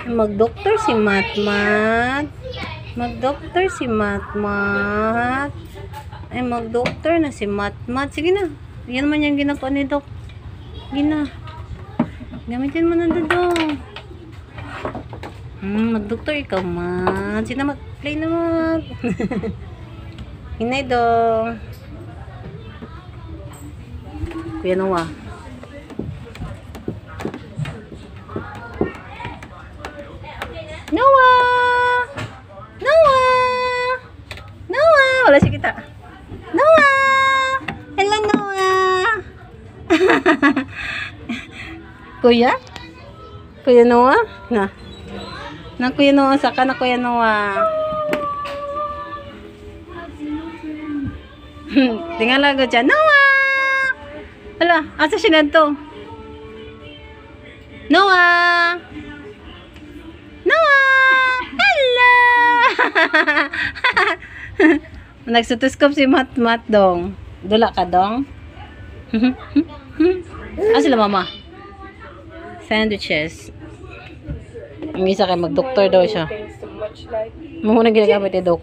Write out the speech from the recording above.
Magdoktor si Matmat. Magdoktor si Matmat. Ay, magdoktor na si Matmat. Sige na. Yan man yung ginagawa ni Dok. Gina. Gamitin mo na dodong. Magdoktor ikaw, Mat. Sino mag-play na, Mat? Hinay, Dong. Kuya Noah. Noah! Noah! Noah! Wala siya kita. Noah! Hello, Noah! Kuya? Kuya Noah? Na Kuya Noah. Saka na Kuya Noah. Tingnan lang ko dyan. Noah! Hala, asa siya na to? Noah! Noah! Hello! Nagsutuskop si Matmat, Dong. Dula ka, Dong? Sila mama? Sandwiches. Ang isa kay magdoktor daw siya. Muna ginagamit ni Dok.